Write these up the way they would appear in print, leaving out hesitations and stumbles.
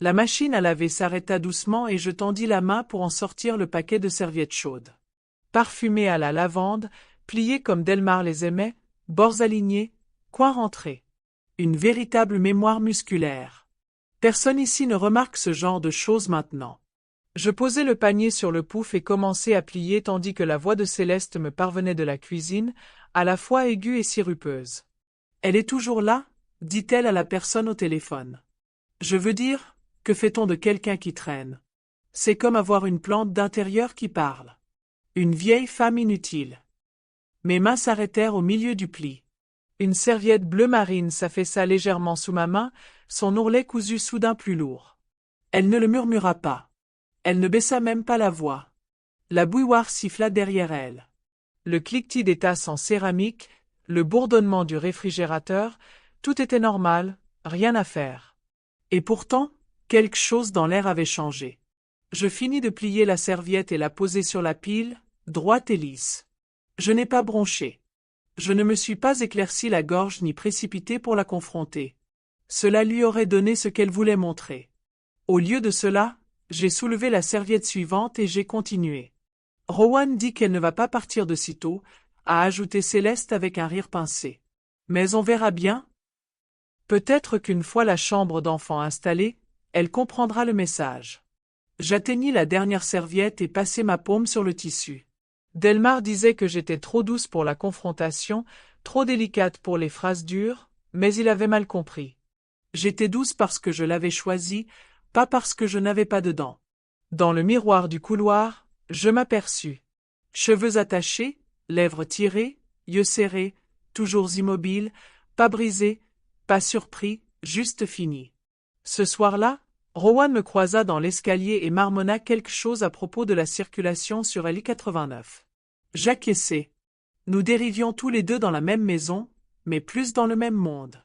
La machine à laver s'arrêta doucement et je tendis la main pour en sortir le paquet de serviettes chaudes. Parfumées à la lavande, pliées comme Delmar les aimait, bords alignés, coins rentrés. Une véritable mémoire musculaire. Personne ici ne remarque ce genre de choses maintenant. Je posai le panier sur le pouf et commençai à plier tandis que la voix de Céleste me parvenait de la cuisine, à la fois aiguë et sirupeuse. « Elle est toujours là ?» dit-elle à la personne au téléphone. Je veux dire, que fait-on de quelqu'un qui traîne? C'est comme avoir une plante d'intérieur qui parle. Une vieille femme inutile. Mes mains s'arrêtèrent au milieu du pli. Une serviette bleu marine s'affaissa légèrement sous ma main, son ourlet cousu soudain plus lourd. Elle ne le murmura pas. Elle ne baissa même pas la voix. La bouilloire siffla derrière elle. Le cliquetis des tasses en céramique, le bourdonnement du réfrigérateur, tout était normal, rien à faire. Et pourtant, quelque chose dans l'air avait changé. Je finis de plier la serviette et la poser sur la pile, droite et lisse. Je n'ai pas bronché. Je ne me suis pas éclairci la gorge ni précipité pour la confronter. Cela lui aurait donné ce qu'elle voulait montrer. Au lieu de cela, j'ai soulevé la serviette suivante et j'ai continué. Rowan dit qu'elle ne va pas partir de sitôt, a ajouté Céleste avec un rire pincé. Mais on verra bien. Peut-être qu'une fois la chambre d'enfant installée, elle comprendra le message. J'atteignis la dernière serviette et passai ma paume sur le tissu. Delmar disait que j'étais trop douce pour la confrontation, trop délicate pour les phrases dures, mais il avait mal compris. J'étais douce parce que je l'avais choisi, pas parce que je n'avais pas de dents. Dans le miroir du couloir, je m'aperçus. Cheveux attachés, lèvres tirées, yeux serrés, toujours immobiles, pas brisés, pas surpris, juste finis. Ce soir-là, Rowan me croisa dans l'escalier et marmonna quelque chose à propos de la circulation sur l'I-89. J'acquiesçai. Nous dérivions tous les deux dans la même maison, mais plus dans le même monde.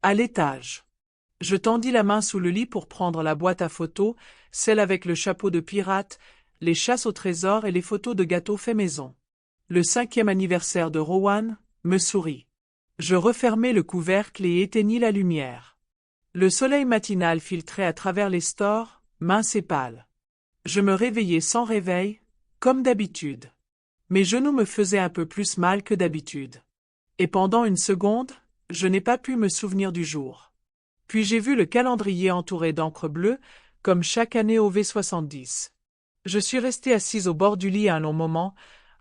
À l'étage. Je tendis la main sous le lit pour prendre la boîte à photos, celle avec le chapeau de pirate, les chasses au trésor et les photos de gâteaux faits maison. Le 5e anniversaire de Rowan me sourit. Je refermai le couvercle et éteignis la lumière. Le soleil matinal filtrait à travers les stores, mince et pâle. Je me réveillai sans réveil, comme d'habitude. Mes genoux me faisaient un peu plus mal que d'habitude. Et pendant une seconde, je n'ai pas pu me souvenir du jour. Puis j'ai vu le calendrier entouré d'encre bleue, comme chaque année au V70. Je suis resté assise au bord du lit un long moment,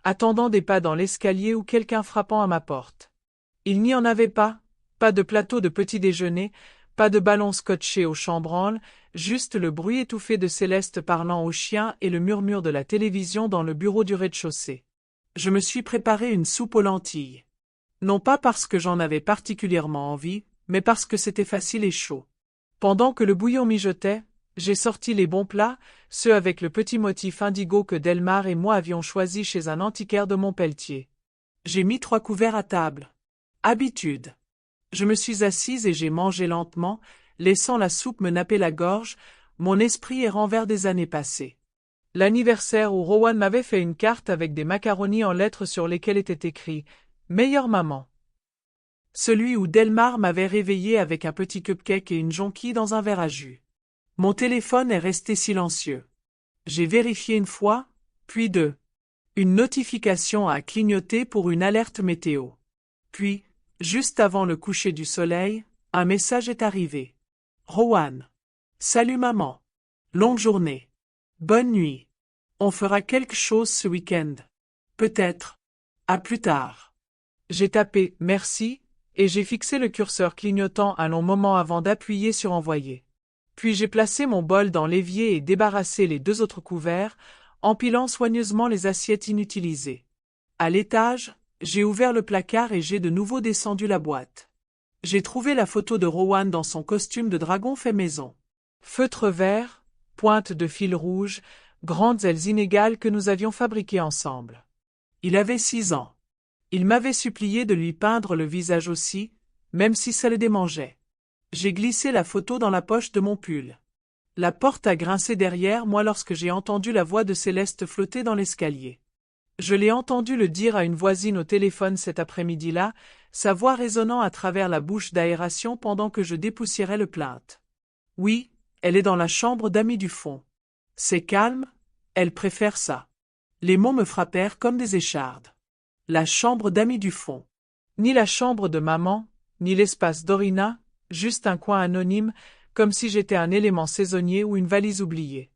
attendant des pas dans l'escalier ou quelqu'un frappant à ma porte. Il n'y en avait pas de plateau de petit déjeuner, pas de ballon scotché au chambranle, juste le bruit étouffé de Céleste parlant au chien et le murmure de la télévision dans le bureau du rez-de-chaussée. Je me suis préparé une soupe aux lentilles. Non pas parce que j'en avais particulièrement envie, mais parce que c'était facile et chaud. Pendant que le bouillon mijotait, j'ai sorti les bons plats, ceux avec le petit motif indigo que Delmar et moi avions choisi chez un antiquaire de Montpellier. J'ai mis 3 couverts à table. Habitude. Je me suis assise et j'ai mangé lentement, laissant la soupe me napper la gorge, mon esprit errant vers des années passées. L'anniversaire où Rowan m'avait fait une carte avec des macaronis en lettres sur lesquelles était écrit « Meilleure maman ». Celui où Delmar m'avait réveillé avec un petit cupcake et une jonquille dans un verre à jus. Mon téléphone est resté silencieux. J'ai vérifié une fois, puis deux. Une notification a clignoté pour une alerte météo. Puis, juste avant le coucher du soleil, un message est arrivé. Rowan. Salut maman. Longue journée. Bonne nuit. On fera quelque chose ce week-end. Peut-être. À plus tard. J'ai tapé « Merci » et j'ai fixé le curseur clignotant un long moment avant d'appuyer sur « Envoyer ». Puis j'ai placé mon bol dans l'évier et débarrassé les 2 autres couverts, empilant soigneusement les assiettes inutilisées. À l'étage, j'ai ouvert le placard et j'ai de nouveau descendu la boîte. J'ai trouvé la photo de Rowan dans son costume de dragon fait maison. Feutre vert, pointe de fil rouge, grandes ailes inégales que nous avions fabriquées ensemble. Il avait 6 ans. Il m'avait supplié de lui peindre le visage aussi, même si ça le démangeait. J'ai glissé la photo dans la poche de mon pull. La porte a grincé derrière moi lorsque j'ai entendu la voix de Céleste flotter dans l'escalier. Je l'ai entendu le dire à une voisine au téléphone cet après-midi-là, sa voix résonnant à travers la bouche d'aération pendant que je dépoussiérais le plinthe. Oui, Elle est dans la chambre d'amis du fond. C'est calme, elle préfère ça. Les mots me frappèrent comme des échardes. La chambre d'amis du fond. Ni la chambre de maman, ni l'espace d'Orina, juste un coin anonyme, comme si j'étais un élément saisonnier ou une valise oubliée.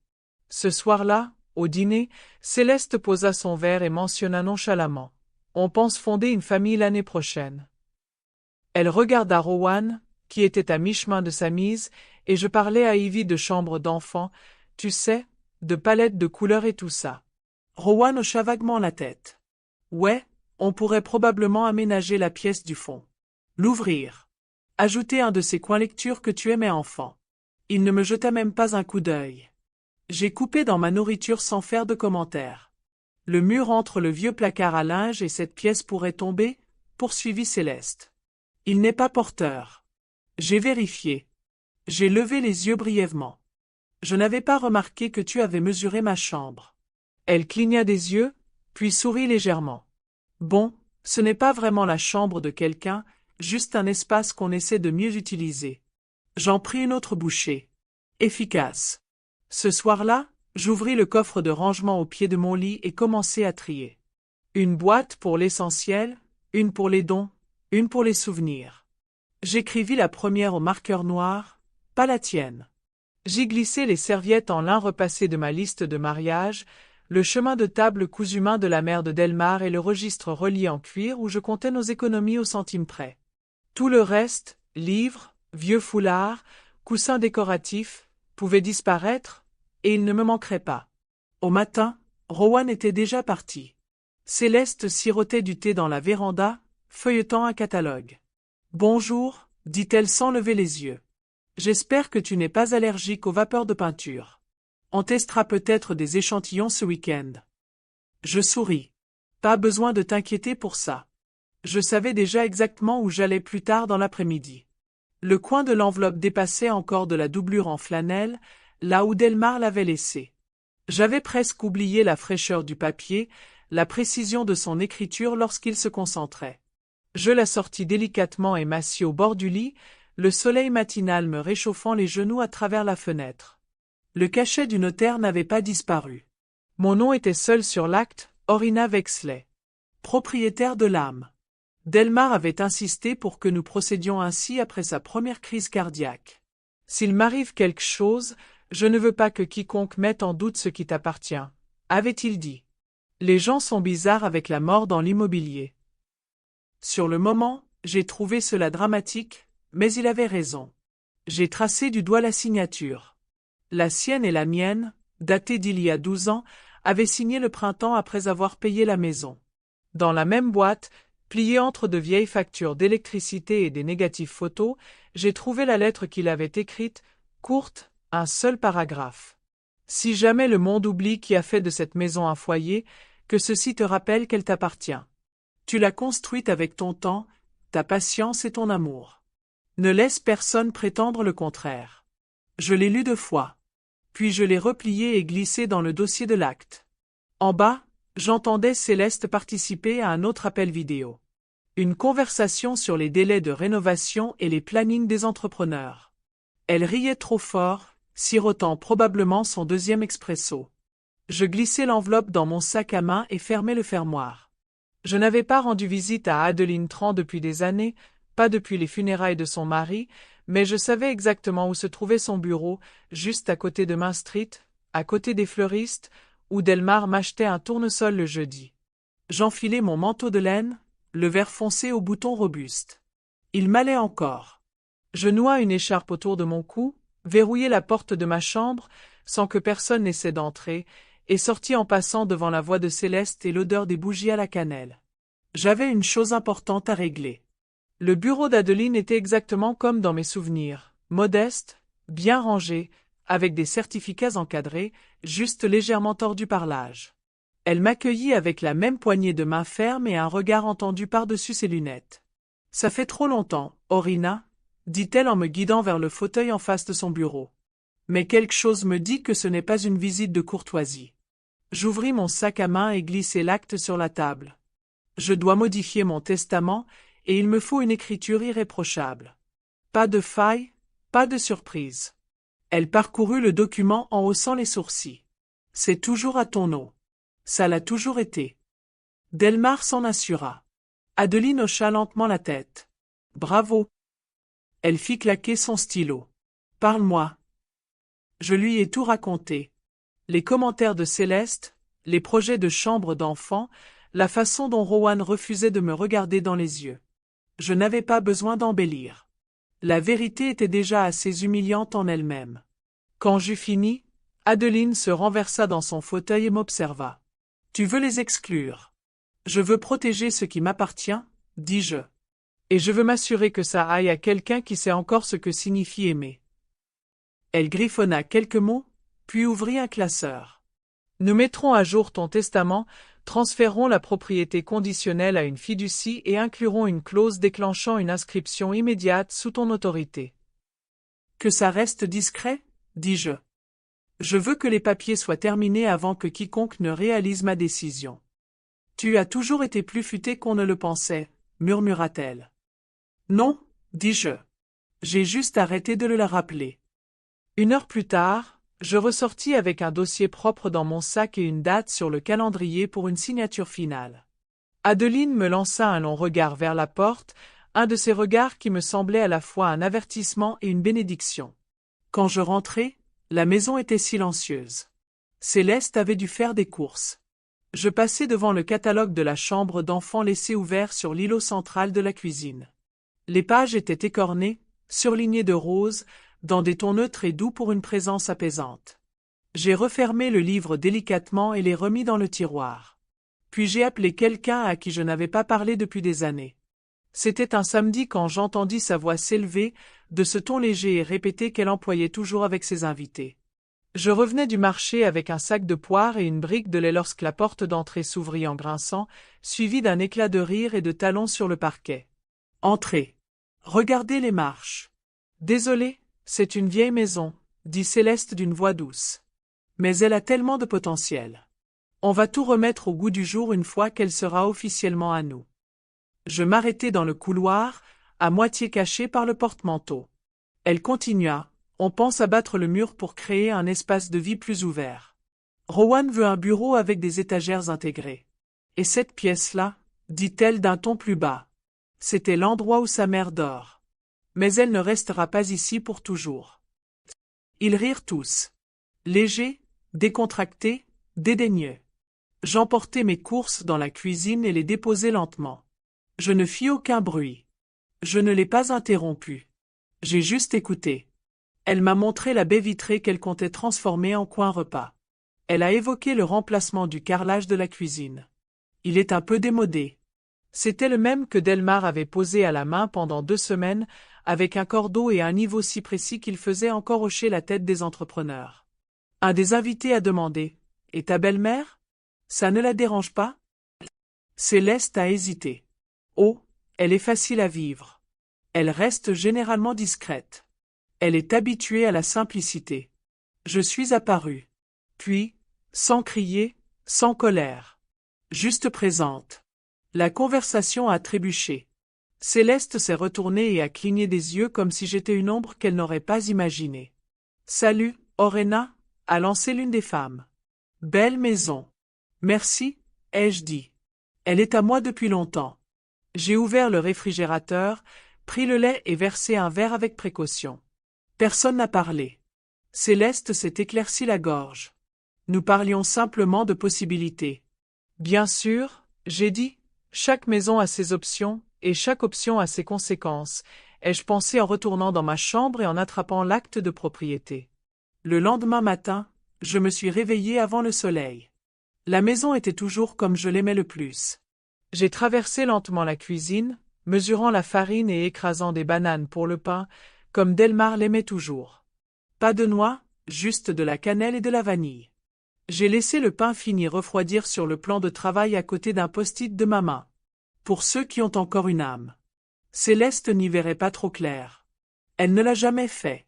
Ce soir-là, au dîner, Céleste posa son verre et mentionna nonchalamment. On pense fonder une famille l'année prochaine. Elle regarda Rowan, qui était à mi-chemin de sa mise, et je parlais à Ivy de chambre d'enfant, tu sais, de palettes de couleurs et tout ça. Rowan hocha vaguement la tête. Ouais, on pourrait probablement aménager la pièce du fond. L'ouvrir. Ajouter un de ces coins lecture que tu aimais enfant. Il ne me jeta même pas un coup d'œil. J'ai coupé dans ma nourriture sans faire de commentaires. Le mur entre le vieux placard à linge et cette pièce pourrait tomber, poursuivit Céleste. Il n'est pas porteur. J'ai vérifié. J'ai levé les yeux brièvement. Je n'avais pas remarqué que tu avais mesuré ma chambre. Elle cligna des yeux, puis sourit légèrement. Bon, ce n'est pas vraiment la chambre de quelqu'un, juste un espace qu'on essaie de mieux utiliser. J'en pris une autre bouchée. Efficace. Ce soir-là, j'ouvris le coffre de rangement au pied de mon lit et commençai à trier. Une boîte pour l'essentiel, une pour les dons, une pour les souvenirs. J'écrivis la première au marqueur noir, pas la tienne. J'y glissai les serviettes en lin repassé de ma liste de mariage, le chemin de table cousu main de la mère de Delmar et le registre relié en cuir où je comptais nos économies au centime près. Tout le reste, livres, vieux foulards, coussins décoratifs, pouvait disparaître, et il ne me manquerait pas. Au matin, Rowan était déjà parti. Céleste sirotait du thé dans la véranda, feuilletant un catalogue. « Bonjour, dit-elle sans lever les yeux. J'espère que tu n'es pas allergique aux vapeurs de peinture. On testera peut-être des échantillons ce week-end. » Je souris. Pas besoin de t'inquiéter pour ça. Je savais déjà exactement où j'allais plus tard dans l'après-midi. Le coin de l'enveloppe dépassait encore de la doublure en flanelle, là où Delmar l'avait laissé. J'avais presque oublié la fraîcheur du papier, la précision de son écriture lorsqu'il se concentrait. Je la sortis délicatement et m'assis au bord du lit, le soleil matinal me réchauffant les genoux à travers la fenêtre. Le cachet du notaire n'avait pas disparu. Mon nom était seul sur l'acte, Orina Wexley. Propriétaire de l'âme. Delmar avait insisté pour que nous procédions ainsi après sa première crise cardiaque. S'il m'arrive quelque chose, je ne veux pas que quiconque mette en doute ce qui t'appartient, avait-il dit. Les gens sont bizarres avec la mort dans l'immobilier. Sur le moment, j'ai trouvé cela dramatique, mais il avait raison. J'ai tracé du doigt la signature. La sienne et la mienne, datée d'il y a 12 ans, avaient signé le printemps après avoir payé la maison. Dans la même boîte, pliée entre de vieilles factures d'électricité et des négatifs photos, j'ai trouvé la lettre qu'il avait écrite, courte, un seul paragraphe. Si jamais le monde oublie qui a fait de cette maison un foyer, que ceci te rappelle qu'elle t'appartient. Tu l'as construite avec ton temps, ta patience et ton amour. Ne laisse personne prétendre le contraire. Je l'ai lu 2 fois. Puis je l'ai replié et glissé dans le dossier de l'acte. En bas, j'entendais Céleste participer à un autre appel vidéo. Une conversation sur les délais de rénovation et les plannings des entrepreneurs. Elle riait trop fort, sirotant probablement son 2e expresso. Je glissai l'enveloppe dans mon sac à main et fermai le fermoir. Je n'avais pas rendu visite à Adeline Tran depuis des années, pas depuis les funérailles de son mari, mais je savais exactement où se trouvait son bureau, juste à côté de Main Street, à côté des fleuristes, où Delmar m'achetait un tournesol le jeudi. J'enfilai mon manteau de laine, le vert foncé aux boutons robustes. Il m'allait encore. Je noua une écharpe autour de mon cou, verrouillai la porte de ma chambre, sans que personne n'essaie d'entrer, et sortis en passant devant la voix de Céleste et l'odeur des bougies à la cannelle. J'avais une chose importante à régler. Le bureau d'Adeline était exactement comme dans mes souvenirs, modeste, bien rangé, avec des certificats encadrés, juste légèrement tordus par l'âge. Elle m'accueillit avec la même poignée de main ferme et un regard entendu par-dessus ses lunettes. « Ça fait trop longtemps, Orina, » dit-elle en me guidant vers le fauteuil en face de son bureau. Mais quelque chose me dit que ce n'est pas une visite de courtoisie. J'ouvris mon sac à main et glissai l'acte sur la table. Je dois modifier mon testament et il me faut une écriture irréprochable. Pas de faille, pas de surprise. Elle parcourut le document en haussant les sourcils. C'est toujours à ton nom. Ça l'a toujours été. Delmar s'en assura. Adeline hocha lentement la tête. Bravo. Elle fit claquer son stylo. Parle-moi. Je lui ai tout raconté. Les commentaires de Céleste, les projets de chambre d'enfant, la façon dont Rowan refusait de me regarder dans les yeux. Je n'avais pas besoin d'embellir. La vérité était déjà assez humiliante en elle-même. Quand j'eus fini, Adeline se renversa dans son fauteuil et m'observa. « Tu veux les exclure. Je veux protéger ce qui m'appartient, dis-je. Et je veux m'assurer que ça aille à quelqu'un qui sait encore ce que signifie aimer. » Elle griffonna quelques mots, puis ouvrit un classeur. « Nous mettrons à jour ton testament, transférerons la propriété conditionnelle à une fiducie et inclurons une clause déclenchant une inscription immédiate sous ton autorité. »« Que ça reste discret, dis-je. Je veux que les papiers soient terminés avant que quiconque ne réalise ma décision. »« Tu as toujours été plus futé qu'on ne le pensait, murmura-t-elle. »« Non, dis-je. J'ai juste arrêté de le la rappeler. » 1 heure plus tard, je ressortis avec un dossier propre dans mon sac et une date sur le calendrier pour une signature finale. Adeline me lança un long regard vers la porte, un de ces regards qui me semblait à la fois un avertissement et une bénédiction. Quand je rentrai, la maison était silencieuse. Céleste avait dû faire des courses. Je passai devant le catalogue de la chambre d'enfant laissé ouvert sur l'îlot central de la cuisine. Les pages étaient écornées, surlignées de rose, dans des tons neutres et doux pour une présence apaisante. J'ai refermé le livre délicatement et l'ai remis dans le tiroir. Puis j'ai appelé quelqu'un à qui je n'avais pas parlé depuis des années. C'était un samedi quand j'entendis sa voix s'élever, de ce ton léger et répété qu'elle employait toujours avec ses invités. Je revenais du marché avec un sac de poires et une brique de lait lorsque la porte d'entrée s'ouvrit en grinçant, suivie d'un éclat de rire et de talons sur le parquet. « Entrez. Regardez les marches. »« Désolée, c'est une vieille maison, » dit Céleste d'une voix douce. « Mais elle a tellement de potentiel. On va tout remettre au goût du jour une fois qu'elle sera officiellement à nous. » Je m'arrêtai dans le couloir, à moitié caché par le porte-manteau. Elle continua. On pense abattre le mur pour créer un espace de vie plus ouvert. Rowan veut un bureau avec des étagères intégrées. Et cette pièce-là, dit-elle d'un ton plus bas. C'était l'endroit où sa mère dort. Mais elle ne restera pas ici pour toujours. Ils rirent tous. Légers, décontractés, dédaigneux. J'emportai mes courses dans la cuisine et les déposai lentement. Je ne fis aucun bruit. Je ne l'ai pas interrompue. J'ai juste écouté. Elle m'a montré la baie vitrée qu'elle comptait transformer en coin repas. Elle a évoqué le remplacement du carrelage de la cuisine. Il est un peu démodé. C'était le même que Delmar avait posé à la main pendant 2 semaines, avec un cordeau et un niveau si précis qu'il faisait encore hocher la tête des entrepreneurs. Un des invités a demandé « Et ta belle-mère? Ça ne la dérange pas ?» Céleste a hésité. « Oh, elle est facile à vivre. Elle reste généralement discrète. Elle est habituée à la simplicité. » Je suis apparue. Puis, sans crier, sans colère. Juste présente. La conversation a trébuché. Céleste s'est retournée et a cligné des yeux comme si j'étais une ombre qu'elle n'aurait pas imaginée. « Salut, Orena » a lancé l'une des femmes. « Belle maison. »« Merci » ai-je dit. « Elle est à moi depuis longtemps. » J'ai ouvert le réfrigérateur, pris le lait et versé un verre avec précaution. Personne n'a parlé. Céleste s'est éclairci la gorge. Nous parlions simplement de possibilités. Bien sûr, j'ai dit, chaque maison a ses options, et chaque option a ses conséquences, ai-je pensé en retournant dans ma chambre et en attrapant l'acte de propriété. Le lendemain matin, je me suis réveillée avant le soleil. La maison était toujours comme je l'aimais le plus. J'ai traversé lentement la cuisine, mesurant la farine et écrasant des bananes pour le pain, comme Delmar l'aimait toujours. Pas de noix, juste de la cannelle et de la vanille. J'ai laissé le pain fini refroidir sur le plan de travail à côté d'un post-it de ma main. Pour ceux qui ont encore une âme. Céleste n'y verrait pas trop clair. Elle ne l'a jamais fait.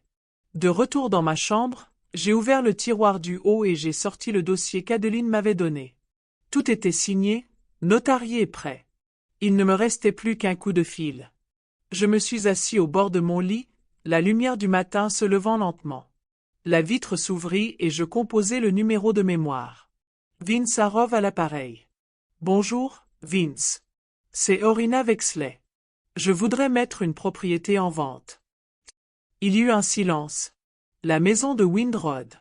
De retour dans ma chambre, j'ai ouvert le tiroir du haut et j'ai sorti le dossier qu'Adeline m'avait donné. Tout était signé, notarié et prêt. Il ne me restait plus qu'un coup de fil. Je me suis assis au bord de mon lit, la lumière du matin se levant lentement. La vitre s'ouvrit et je composai le numéro de mémoire. Vince Arov à l'appareil. Bonjour, Vince. C'est Orina Wexley. Je voudrais mettre une propriété en vente. Il y eut un silence. La maison de Windrod.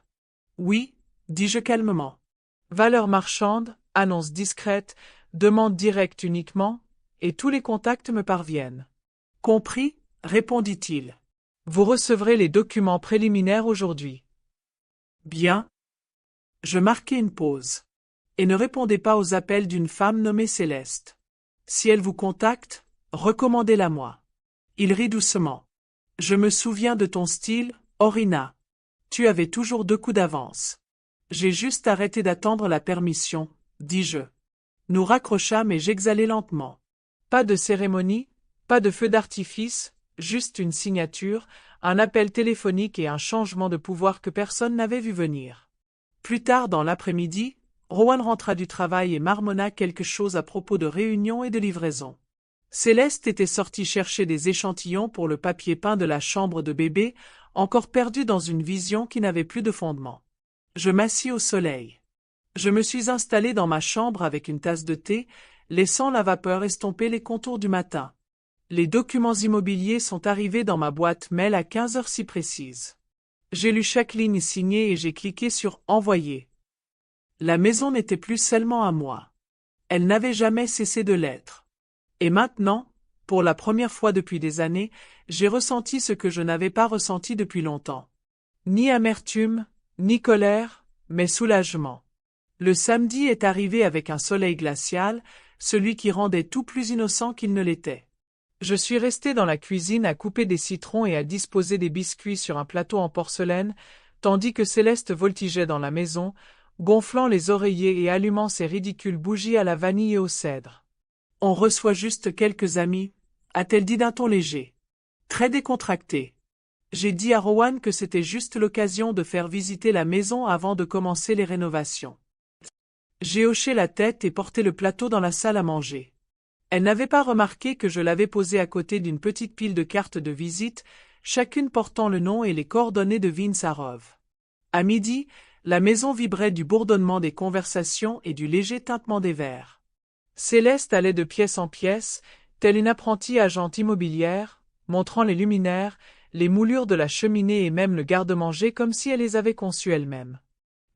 Oui, dis-je calmement. Valeur marchande, annonce discrète, demande directe uniquement, et tous les contacts me parviennent. Compris, répondit-il. Vous recevrez les documents préliminaires aujourd'hui. Bien. Je marquai une pause. Et ne répondez pas aux appels d'une femme nommée Céleste. Si elle vous contacte, recommandez-la moi. Il rit doucement. Je me souviens de ton style, Orina. Tu avais toujours 2 coups d'avance. J'ai juste arrêté d'attendre la permission, dis-je. Nous raccrochâmes et j'exhalai lentement. Pas de cérémonie, pas de feu d'artifice, juste une signature, un appel téléphonique et un changement de pouvoir que personne n'avait vu venir. Plus tard dans l'après-midi, Rowan rentra du travail et marmonna quelque chose à propos de réunion et de livraison. Céleste était sortie chercher des échantillons pour le papier peint de la chambre de bébé, encore perdu dans une vision qui n'avait plus de fondement. Je m'assis au soleil. Je me suis installé dans ma chambre avec une tasse de thé, laissant la vapeur estomper les contours du matin. Les documents immobiliers sont arrivés dans ma boîte mail à 15 heures si précises. J'ai lu chaque ligne signée et j'ai cliqué sur « Envoyer ». La maison n'était plus seulement à moi. Elle n'avait jamais cessé de l'être. Et maintenant, pour la première fois depuis des années, j'ai ressenti ce que je n'avais pas ressenti depuis longtemps. Ni amertume, ni colère, mais soulagement. Le samedi est arrivé avec un soleil glacial, celui qui rendait tout plus innocent qu'il ne l'était. Je suis resté dans la cuisine à couper des citrons et à disposer des biscuits sur un plateau en porcelaine, tandis que Céleste voltigeait dans la maison, gonflant les oreillers et allumant ses ridicules bougies à la vanille et au cèdre. « On reçoit juste quelques amis », a-t-elle dit d'un ton léger. Très décontracté. J'ai dit à Rowan que c'était juste l'occasion de faire visiter la maison avant de commencer les rénovations. J'ai hoché la tête et porté le plateau dans la salle à manger. Elle n'avait pas remarqué que je l'avais posé à côté d'une petite pile de cartes de visite, chacune portant le nom et les coordonnées de Vince Arov. À midi, la maison vibrait du bourdonnement des conversations et du léger tintement des verres. Céleste allait de pièce en pièce, telle une apprentie agente immobilière, montrant les luminaires, les moulures de la cheminée et même le garde-manger comme si elle les avait conçus elle-même.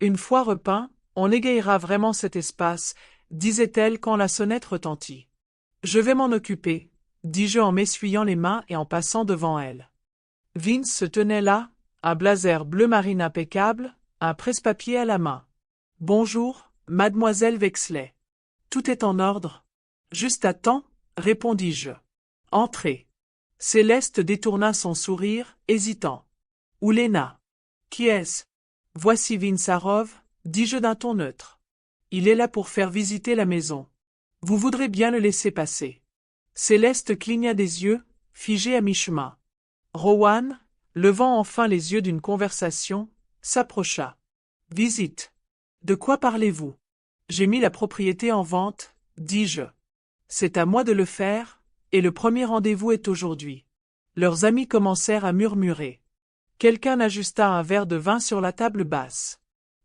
Une fois repeint, on égayera vraiment cet espace, disait-elle quand la sonnette retentit. Je vais m'en occuper, dis-je en m'essuyant les mains et en passant devant elle. Vince se tenait là, un blazer bleu marine impeccable, un presse-papier à la main. Bonjour, mademoiselle Wexley. Tout est en ordre. Juste à temps, répondis-je. Entrez. Céleste détourna son sourire, hésitant. Oulena. Qui est-ce? Voici Vince Arov, dis-je d'un ton neutre. Il est là pour faire visiter la maison. Vous voudrez bien le laisser passer. Céleste cligna des yeux, figée à mi-chemin. Rowan, levant enfin les yeux d'une conversation, s'approcha. Visite. De quoi parlez-vous? J'ai mis la propriété en vente, dis-je. C'est à moi de le faire, et le premier rendez-vous est aujourd'hui. Leurs amis commencèrent à murmurer. Quelqu'un ajusta un verre de vin sur la table basse.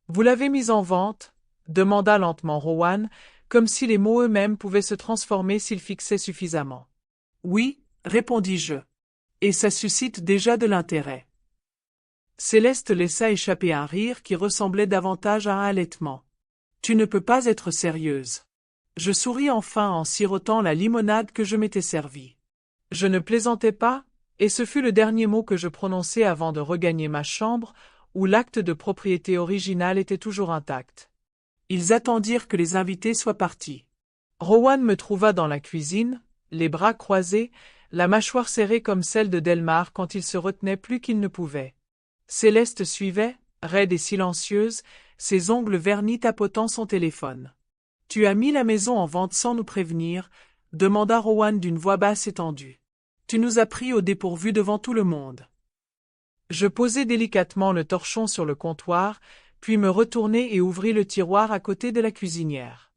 Vous l'avez mise en vente? Demanda lentement Rowan, comme si les mots eux-mêmes pouvaient se transformer s'ils fixaient suffisamment. Oui, répondis-je. Et ça suscite déjà de l'intérêt. Céleste laissa échapper un rire qui ressemblait davantage à un halètement. Tu ne peux pas être sérieuse. Je souris enfin en sirotant la limonade que je m'étais servie. Je ne plaisantais pas, et ce fut le dernier mot que je prononçai avant de regagner ma chambre, où l'acte de propriété original était toujours intact. Ils attendirent que les invités soient partis. Rowan me trouva dans la cuisine, les bras croisés, la mâchoire serrée comme celle de Delmar quand il se retenait plus qu'il ne pouvait. Céleste suivait, raide et silencieuse, ses ongles vernis tapotant son téléphone. « Tu as mis la maison en vente sans nous prévenir ?» demanda Rowan d'une voix basse et tendue. « Tu nous as pris au dépourvu devant tout le monde. » Je posai délicatement le torchon sur le comptoir, puis me retournai et ouvris le tiroir à côté de la cuisinière.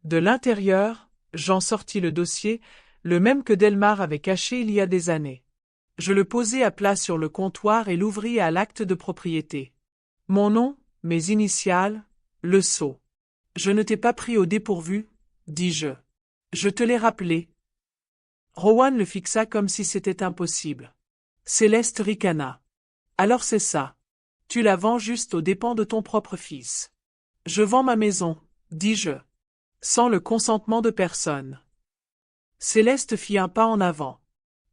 De l'intérieur, j'en sortis le dossier, le même que Delmar avait caché il y a des années. Je le posai à plat sur le comptoir et l'ouvris à l'acte de propriété. Mon nom, mes initiales, le sceau. Je ne t'ai pas pris au dépourvu, dis-je. Je te l'ai rappelé. Rowan le fixa comme si c'était impossible. Céleste ricana. Alors c'est ça. Tu la vends juste aux dépens de ton propre fils. Je vends ma maison, dis-je. Sans le consentement de personne. Céleste fit un pas en avant.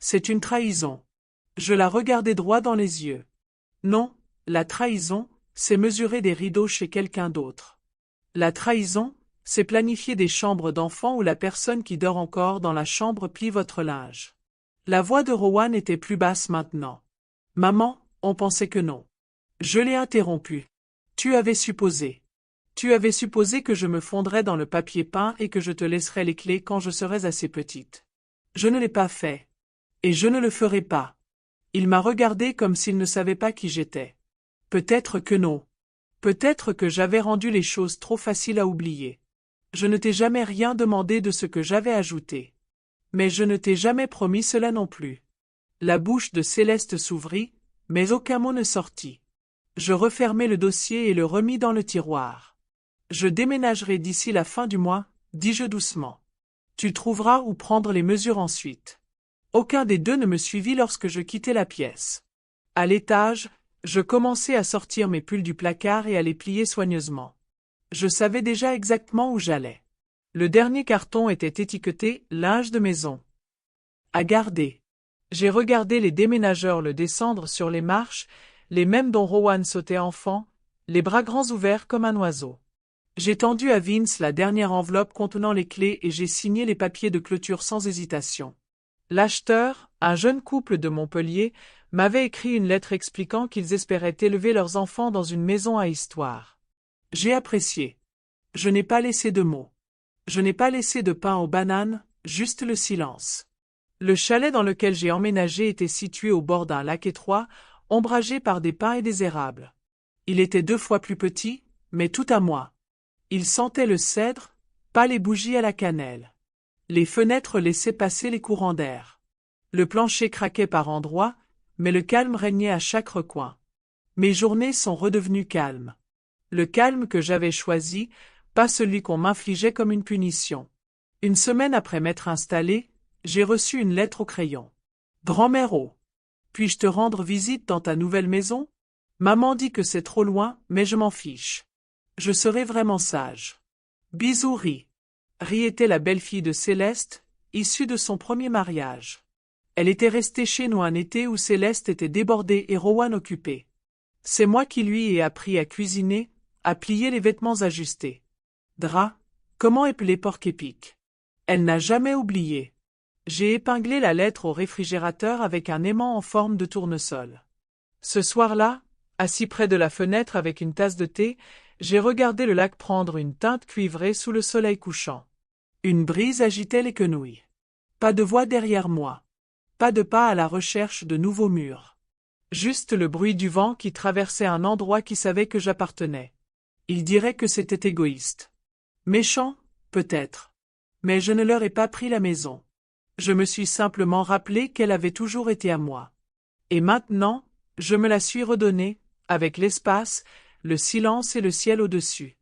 C'est une trahison. Je la regardai droit dans les yeux. Non, la trahison, c'est mesurer des rideaux chez quelqu'un d'autre. La trahison, c'est planifier des chambres d'enfants où la personne qui dort encore dans la chambre plie votre linge. La voix de Rowan était plus basse maintenant. Maman, on pensait que non. Je l'ai interrompu. Tu avais supposé. Tu avais supposé que je me fondrais dans le papier peint et que je te laisserais les clés quand je serais assez petite. Je ne l'ai pas fait. Et je ne le ferai pas. Il m'a regardé comme s'il ne savait pas qui j'étais. Peut-être que non. Peut-être que j'avais rendu les choses trop faciles à oublier. Je ne t'ai jamais rien demandé de ce que j'avais ajouté. Mais je ne t'ai jamais promis cela non plus. La bouche de Céleste s'ouvrit, mais aucun mot ne sortit. Je refermai le dossier et le remis dans le tiroir. Je déménagerai d'ici la fin du mois, dis-je doucement. Tu trouveras où prendre les mesures ensuite. Aucun des deux ne me suivit lorsque je quittai la pièce. À l'étage, je commençai à sortir mes pulls du placard et à les plier soigneusement. Je savais déjà exactement où j'allais. Le dernier carton était étiqueté « linge de maison ». À garder. J'ai regardé les déménageurs le descendre sur les marches, les mêmes dont Rowan sautait enfant, les bras grands ouverts comme un oiseau. J'ai tendu à Vince la dernière enveloppe contenant les clés et j'ai signé les papiers de clôture sans hésitation. L'acheteur, un jeune couple de Montpellier, m'avait écrit une lettre expliquant qu'ils espéraient élever leurs enfants dans une maison à histoire. J'ai apprécié. Je n'ai pas laissé de mots. Je n'ai pas laissé de pain aux bananes, juste le silence. Le chalet dans lequel j'ai emménagé était situé au bord d'un lac étroit, ombragé par des pins et des érables. Il était 2 fois plus petit, mais tout à moi. Il sentait le cèdre, pas les bougies à la cannelle. Les fenêtres laissaient passer les courants d'air. Le plancher craquait par endroits, mais le calme régnait à chaque recoin. Mes journées sont redevenues calmes. Le calme que j'avais choisi, pas celui qu'on m'infligeait comme une punition. Une semaine après m'être installé, j'ai reçu une lettre au crayon. Grand-mère O. Puis-je te rendre visite dans ta nouvelle maison? Maman dit que c'est trop loin, mais je m'en fiche. Je serai vraiment sage. Bisous Ri. Ri était la belle-fille de Céleste, issue de son premier mariage. Elle était restée chez nous un été où Céleste était débordée et Rowan occupé. C'est moi qui lui ai appris à cuisiner, à plier les vêtements ajustés. Drap, comment épeler porc-épic. Elle n'a jamais oublié. J'ai épinglé la lettre au réfrigérateur avec un aimant en forme de tournesol. Ce soir-là, assis près de la fenêtre avec une tasse de thé, j'ai regardé le lac prendre une teinte cuivrée sous le soleil couchant. Une brise agitait les quenouilles. Pas de voix derrière moi. Pas de pas à la recherche de nouveaux murs. Juste le bruit du vent qui traversait un endroit qui savait que j'appartenais. Il dirait que c'était égoïste. Méchant, peut-être. Mais je ne leur ai pas pris la maison. Je me suis simplement rappelé qu'elle avait toujours été à moi. Et maintenant, je me la suis redonnée, avec l'espace, le silence et le ciel au-dessus.